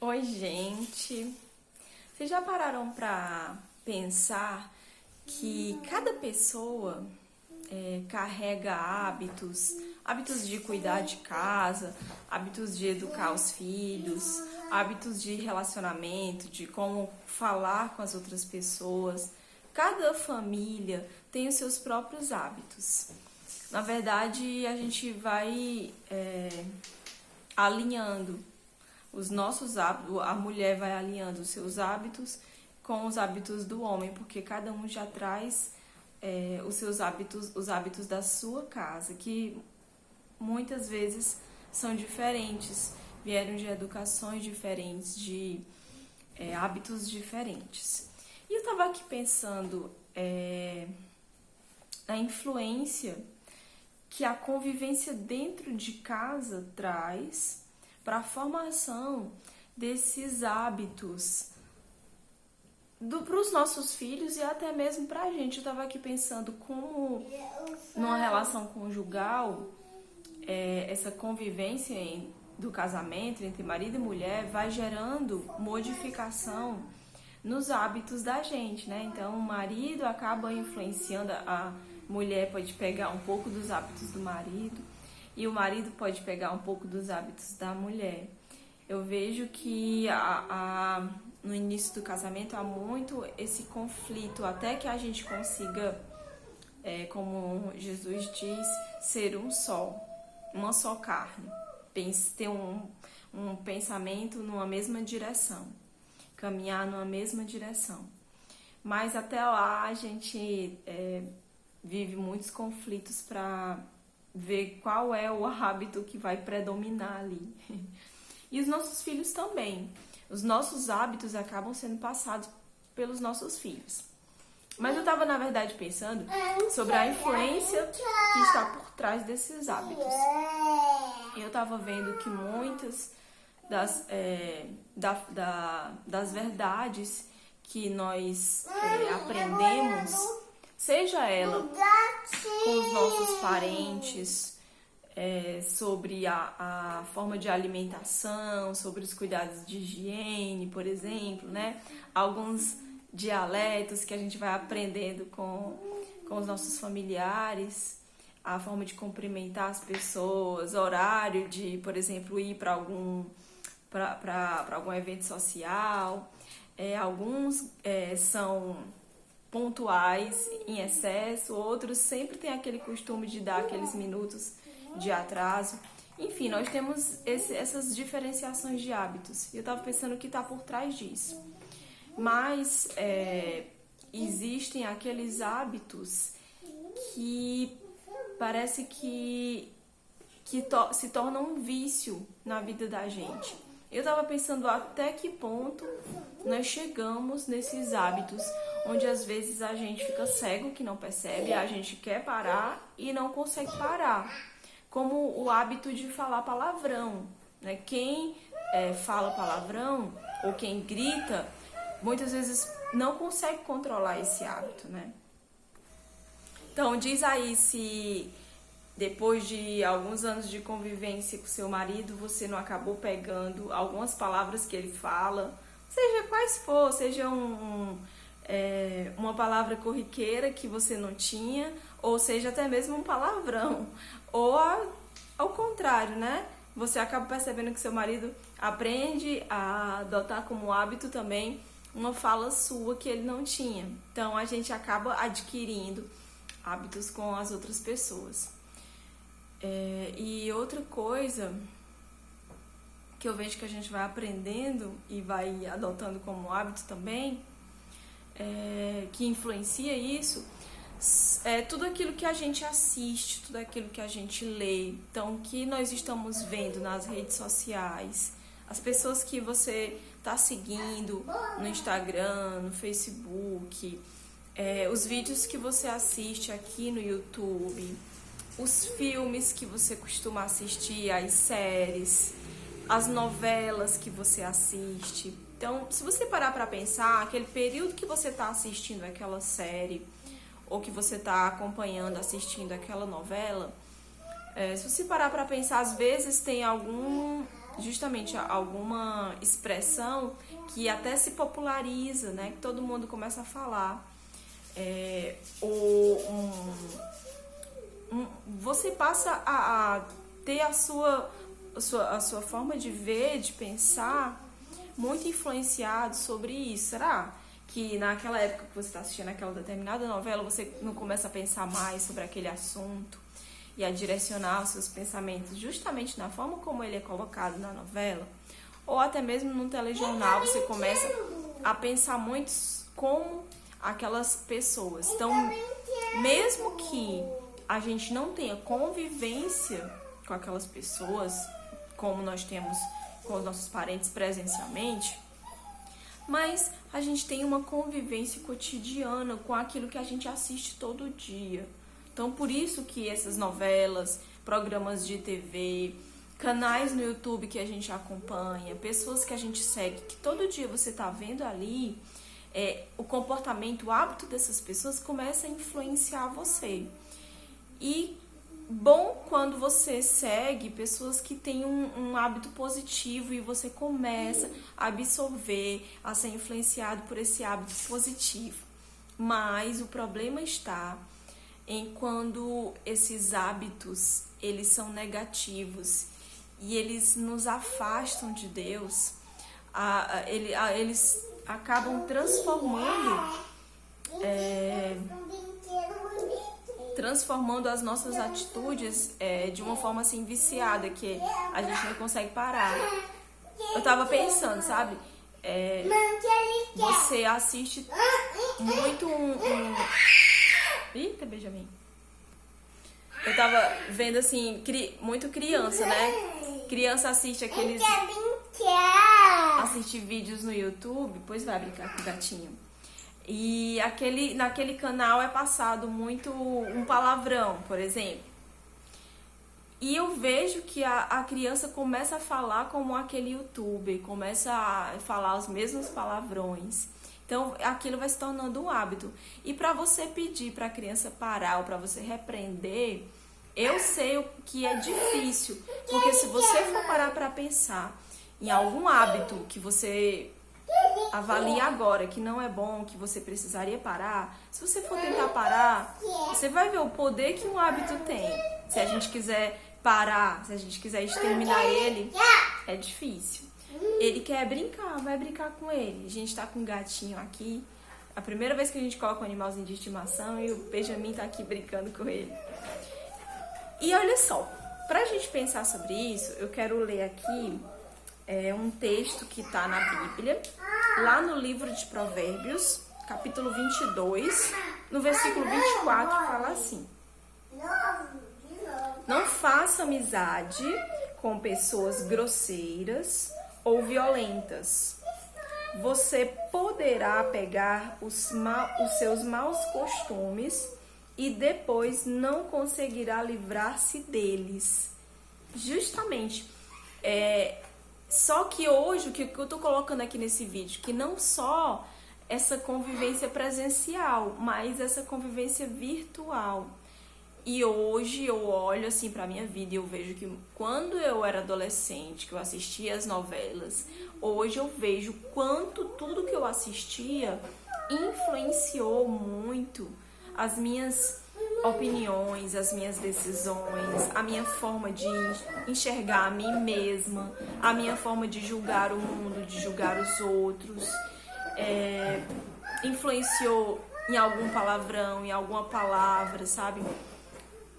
Oi, gente. Vocês já pararam pra pensar que cada pessoa carrega hábitos de cuidar de casa, hábitos de educar os filhos, hábitos de relacionamento, de como falar com as outras pessoas. Cada família tem os seus próprios hábitos. Na verdade, a gente vai alinhando os nossos hábitos, a mulher vai alinhando os seus hábitos com os hábitos do homem, porque cada um já traz os seus hábitos, os hábitos da sua casa, que muitas vezes são diferentes, vieram de educações diferentes, de hábitos diferentes. E eu estava aqui pensando na influência que a convivência dentro de casa traz para a formação desses hábitos para os nossos filhos e até mesmo para a gente. Eu estava aqui pensando como numa relação conjugal, essa convivência do casamento entre marido e mulher vai gerando modificação nos hábitos da gente, né? Então o marido acaba influenciando, a mulher pode pegar um pouco dos hábitos do marido e o marido pode pegar um pouco dos hábitos da mulher. Eu vejo que no início do casamento há muito esse conflito, até que a gente consiga, como Jesus diz, ser um só, uma só carne, ter um pensamento numa mesma direção, caminhar numa mesma direção. Mas até lá a gente vive muitos conflitos para ver qual é o hábito que vai predominar ali. E os nossos filhos também. Os nossos hábitos acabam sendo passados pelos nossos filhos. Mas eu estava, na verdade, pensando sobre a influência que está por trás desses hábitos. Eu estava vendo que muitas das verdades que nós aprendemos, seja ela com os nossos parentes, sobre a forma de alimentação, sobre os cuidados de higiene, por exemplo, né? Alguns dialetos que a gente vai aprendendo com os nossos familiares, a forma de cumprimentar as pessoas, horário de, por exemplo, ir para algum evento social. Alguns são pontuais em excesso, outros sempre têm aquele costume de dar aqueles minutos de atraso. Enfim, nós temos essas diferenciações de hábitos. Eu estava pensando o que está por trás disso. Mas existem aqueles hábitos que parece que se tornam um vício na vida da gente. Eu estava pensando até que ponto nós chegamos nesses hábitos, onde às vezes a gente fica cego, que não percebe, a gente quer parar e não consegue parar. Como o hábito de falar palavrão, né? Quem fala palavrão ou quem grita, muitas vezes não consegue controlar esse hábito, né? Então diz aí se depois de alguns anos de convivência com seu marido, você não acabou pegando algumas palavras que ele fala, seja quais for, seja uma palavra corriqueira que você não tinha, ou seja até mesmo um palavrão, ou ao contrário, né? Você acaba percebendo que seu marido aprende a adotar como hábito também uma fala sua que ele não tinha. Então a gente acaba adquirindo hábitos com as outras pessoas. E outra coisa que eu vejo que a gente vai aprendendo e vai adotando como hábito também, que influencia isso, tudo aquilo que a gente assiste, tudo aquilo que a gente lê. Então, o que nós estamos vendo nas redes sociais, as pessoas que você está seguindo no Instagram, no Facebook, os vídeos que você assiste aqui no YouTube, os filmes que você costuma assistir, as séries, as novelas que você assiste. Então, se você parar para pensar, aquele período que você está assistindo aquela série, ou que você está acompanhando, assistindo aquela novela, se você parar para pensar, às vezes tem algum justamente alguma expressão que até se populariza, né? Que todo mundo começa a falar. Você passa a ter a sua forma de ver, de pensar, muito influenciado sobre isso. Será que naquela época que você está assistindo aquela determinada novela, você não começa a pensar mais sobre aquele assunto e a direcionar os seus pensamentos justamente na forma como ele é colocado na novela? Ou até mesmo no telejornal você começa a pensar muito como aquelas pessoas. Então, mesmo que a gente não tenha convivência com aquelas pessoas, como nós temos com os nossos parentes presencialmente, mas a gente tem uma convivência cotidiana com aquilo que a gente assiste todo dia. Então, por isso que essas novelas, programas de TV, canais no YouTube que a gente acompanha, pessoas que a gente segue, que todo dia você está vendo ali, o comportamento, o hábito dessas pessoas começa a influenciar você. E bom quando você segue pessoas que têm um hábito positivo e você começa a absorver, a ser influenciado por esse hábito positivo. Mas o problema está em quando esses hábitos, eles são negativos e eles nos afastam de Deus, eles acabam transformando as nossas atitudes de uma forma assim viciada, que a gente não consegue parar. Eu tava pensando, sabe? Você assiste muito Eita, Benjamin. Eu tava vendo assim, muito criança, né? Criança assiste aqueles... Assiste vídeos no YouTube, pois vai brincar com o gatinho. E naquele canal é passado muito um palavrão, por exemplo. E eu vejo que a criança começa a falar como aquele youtuber, começa a falar os mesmos palavrões. Então, aquilo vai se tornando um hábito. E para você pedir para a criança parar ou para você repreender, eu sei que é difícil. Porque se você for parar para pensar em algum hábito que você avalia agora que não é bom, que você precisaria parar, se você for tentar parar, você vai ver o poder que um hábito tem. Se a gente quiser parar, se a gente quiser exterminar ele, é difícil. Ele quer brincar, vai brincar com ele. A gente tá com um gatinho aqui, a primeira vez que a gente coloca um animalzinho de estimação, e o Benjamin tá aqui brincando com ele. E olha só, pra gente pensar sobre isso, eu quero ler aqui um texto que tá na Bíblia, lá no livro de Provérbios, capítulo 22, no versículo 24, fala assim: não faça amizade com pessoas grosseiras ou violentas. Você poderá pegar os seus maus costumes e depois não conseguirá livrar-se deles. Justamente. Só que hoje, o que eu tô colocando aqui nesse vídeo, que não só essa convivência presencial, mas essa convivência virtual. E hoje eu olho assim pra minha vida e eu vejo que quando eu era adolescente, que eu assistia as novelas, hoje eu vejo quanto tudo que eu assistia influenciou muito as minhas opiniões, as minhas decisões, a minha forma de enxergar a mim mesma, a minha forma de julgar o mundo, de julgar os outros. Influenciou em algum palavrão, em alguma palavra, sabe?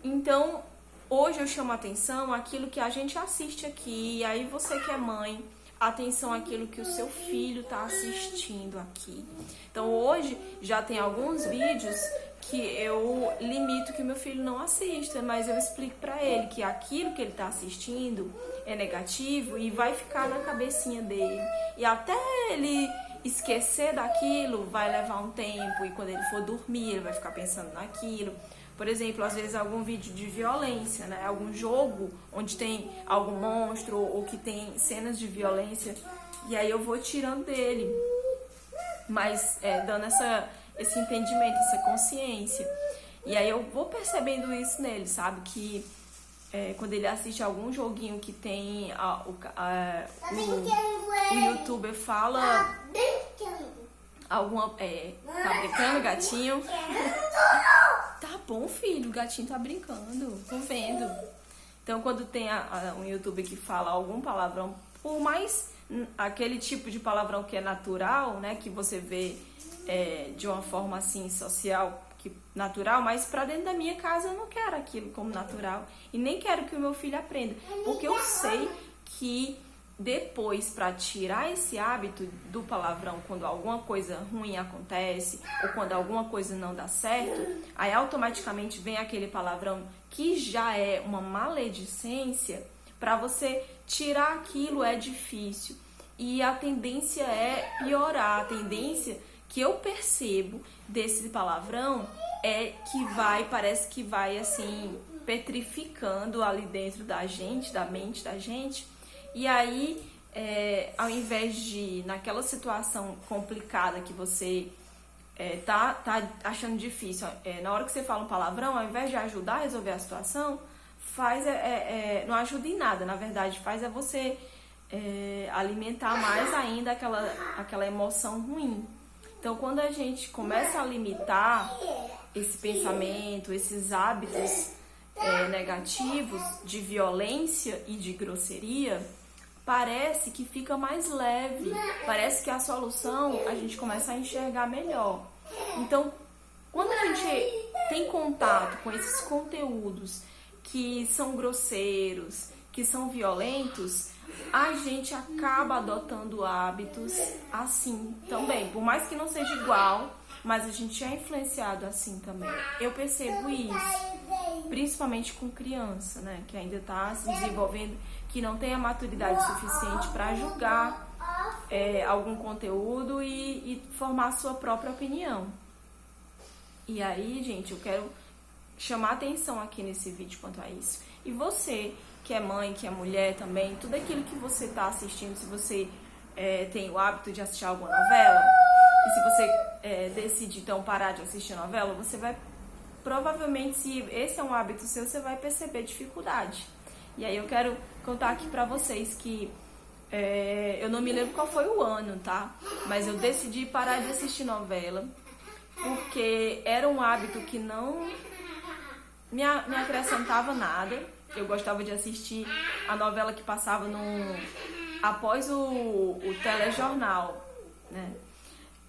Então, hoje eu chamo a atenção àquilo que a gente assiste aqui. E aí você que é mãe, atenção àquilo que o seu filho está assistindo aqui. Então, hoje já tem alguns vídeos que eu limito que o meu filho não assista, mas eu explico para ele que aquilo que ele está assistindo é negativo e vai ficar na cabecinha dele. E até ele esquecer daquilo vai levar um tempo, e quando ele for dormir ele vai ficar pensando naquilo. Por exemplo, às vezes algum vídeo de violência, né? Algum jogo onde tem algum monstro ou que tem cenas de violência, e aí eu vou tirando dele, mas dando esse entendimento, essa consciência. E aí eu vou percebendo isso nele, sabe? Que quando ele assiste algum joguinho que tem o youtuber fala alguma... tá brincando, gatinho? Tá bom, filho, o gatinho tá brincando, tô vendo. Então, quando tem um youtuber que fala algum palavrão, por mais aquele tipo de palavrão que é natural, né, que você vê de uma forma assim social, natural, mas pra dentro da minha casa eu não quero aquilo como natural e nem quero que o meu filho aprenda, porque eu sei que depois, para tirar esse hábito do palavrão quando alguma coisa ruim acontece ou quando alguma coisa não dá certo, aí automaticamente vem aquele palavrão que já é uma maledicência. Para você tirar aquilo é difícil e a tendência é piorar. A tendência que eu percebo desse palavrão é que parece que vai assim, petrificando ali dentro da gente, da mente da gente. E aí, ao invés de, naquela situação complicada que você tá achando difícil, na hora que você fala um palavrão, ao invés de ajudar a resolver a situação, não ajuda em nada. Na verdade, faz você alimentar mais ainda aquela emoção ruim. Então, quando a gente começa a limitar esse pensamento, esses hábitos negativos de violência e de grosseria, parece que fica mais leve, parece que a solução a gente começa a enxergar melhor. Então, quando a gente tem contato com esses conteúdos que são grosseiros, que são violentos, a gente acaba adotando hábitos assim também. Por mais que não seja igual, mas a gente é influenciado assim também. Eu percebo isso, principalmente com criança, né, que ainda está se desenvolvendo, que não tem a maturidade suficiente para julgar algum conteúdo e formar a sua própria opinião. E aí, gente, eu quero chamar atenção aqui nesse vídeo quanto a isso. E você, que é mãe, que é mulher também, tudo aquilo que você está assistindo, se você tem o hábito de assistir alguma novela, e se você decidir então parar de assistir novela, você vai, provavelmente, se esse é um hábito seu, você vai perceber dificuldade. E aí eu quero contar aqui pra vocês que eu não me lembro qual foi o ano, tá? Mas eu decidi parar de assistir novela, porque era um hábito que não me acrescentava nada. Eu gostava de assistir a novela que passava após o telejornal, né?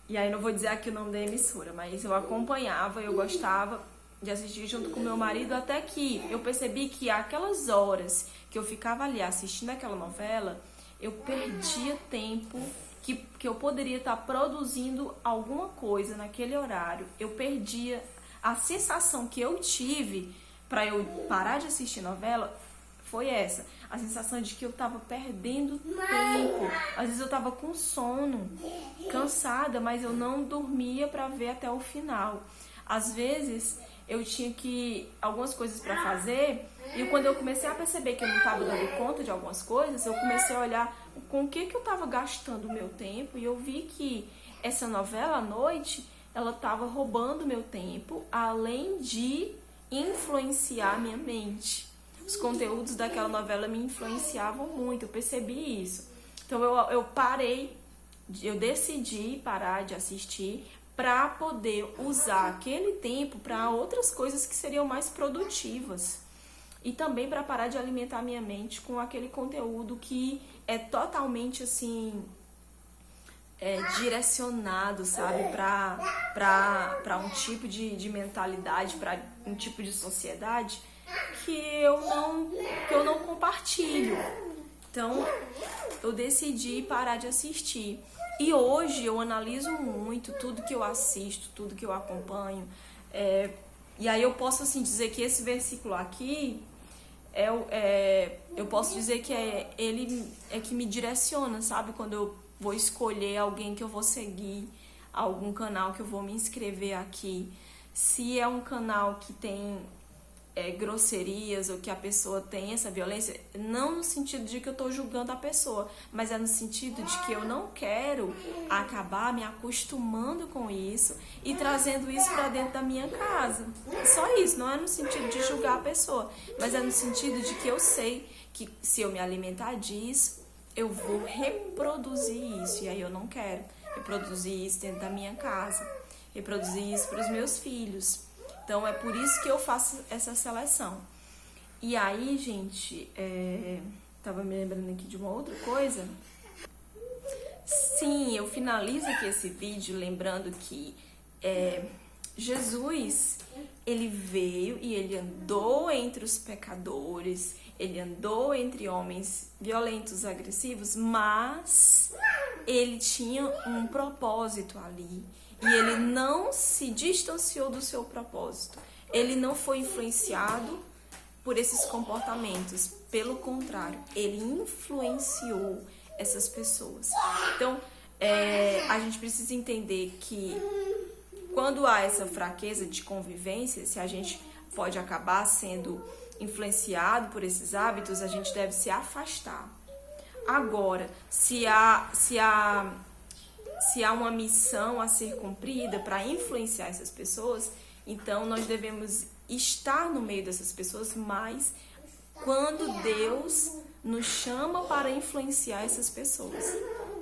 E aí não vou dizer aqui o nome da emissora, mas eu acompanhava, eu gostava de assistir junto com meu marido, até que eu percebi que aquelas horas que eu ficava ali assistindo aquela novela, eu perdia tempo que eu poderia estar produzindo alguma coisa naquele horário. Eu perdia a sensação que eu tive para eu parar de assistir novela. Foi essa, a sensação de que eu estava perdendo tempo. Às vezes eu estava com sono, cansada, mas eu não dormia para ver até o final. Às vezes eu tinha algumas coisas para fazer, e quando eu comecei a perceber que eu não estava dando conta de algumas coisas, eu comecei a olhar com o que eu estava gastando o meu tempo, e eu vi que essa novela à noite, ela estava roubando meu tempo, além de influenciar minha mente. Os conteúdos daquela novela me influenciavam muito, eu percebi isso. Então eu decidi parar de assistir para poder usar aquele tempo para outras coisas que seriam mais produtivas. E também para parar de alimentar minha mente com aquele conteúdo que é totalmente assim, direcionado, sabe, para um tipo de mentalidade, para um tipo de sociedade que eu não compartilho. Então, eu decidi parar de assistir. E hoje eu analiso muito tudo que eu assisto, tudo que eu acompanho. E aí eu posso assim dizer que esse versículo aqui, eu posso dizer que ele que me direciona, sabe? Quando eu vou escolher alguém que eu vou seguir, algum canal que eu vou me inscrever aqui. Se é um canal que tem grosserias ou que a pessoa tem essa violência, não no sentido de que eu tô julgando a pessoa, mas é no sentido de que eu não quero acabar me acostumando com isso e trazendo isso para dentro da minha casa. Só isso, não é no sentido de julgar a pessoa, mas é no sentido de que eu sei que se eu me alimentar disso, eu vou reproduzir isso, e aí eu não quero reproduzir isso dentro da minha casa, reproduzir isso para os meus filhos. Então, é por isso que eu faço essa seleção. E aí, gente, tava me lembrando aqui de uma outra coisa. Sim, eu finalizo aqui esse vídeo lembrando que Jesus, ele veio e ele andou entre os pecadores, ele andou entre homens violentos, agressivos, mas ele tinha um propósito ali. E ele não se distanciou do seu propósito. Ele não foi influenciado por esses comportamentos. Pelo contrário, ele influenciou essas pessoas. Então, a gente precisa entender que quando há essa fraqueza de convivência, se a gente pode acabar sendo influenciado por esses hábitos, a gente deve se afastar. Agora, se há uma missão a ser cumprida para influenciar essas pessoas, então nós devemos estar no meio dessas pessoas, mas quando Deus nos chama para influenciar essas pessoas.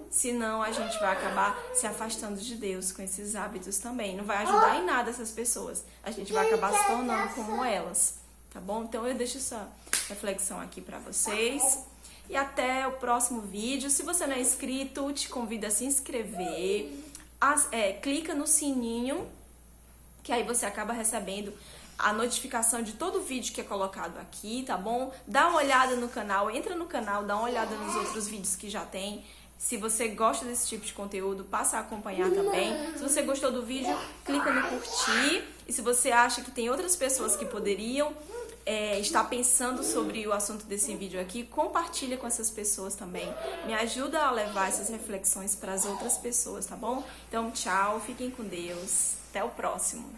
Senão a gente vai acabar se afastando de Deus com esses hábitos também. Não vai ajudar em nada essas pessoas. A gente vai acabar se tornando como elas, tá bom? Então eu deixo essa reflexão aqui para vocês. E até o próximo vídeo. Se você não é inscrito, te convido a se inscrever. Clica no sininho, que aí você acaba recebendo a notificação de todo vídeo que é colocado aqui, tá bom? Dá uma olhada no canal, entra no canal, dá uma olhada nos outros vídeos que já tem. Se você gosta desse tipo de conteúdo, passa a acompanhar também. Se você gostou do vídeo, clica no curtir. E se você acha que tem outras pessoas que poderiam está pensando sobre o assunto desse vídeo aqui, compartilha com essas pessoas também. Me ajuda a levar essas reflexões para as outras pessoas, tá bom? Então, tchau, fiquem com Deus. Até o próximo.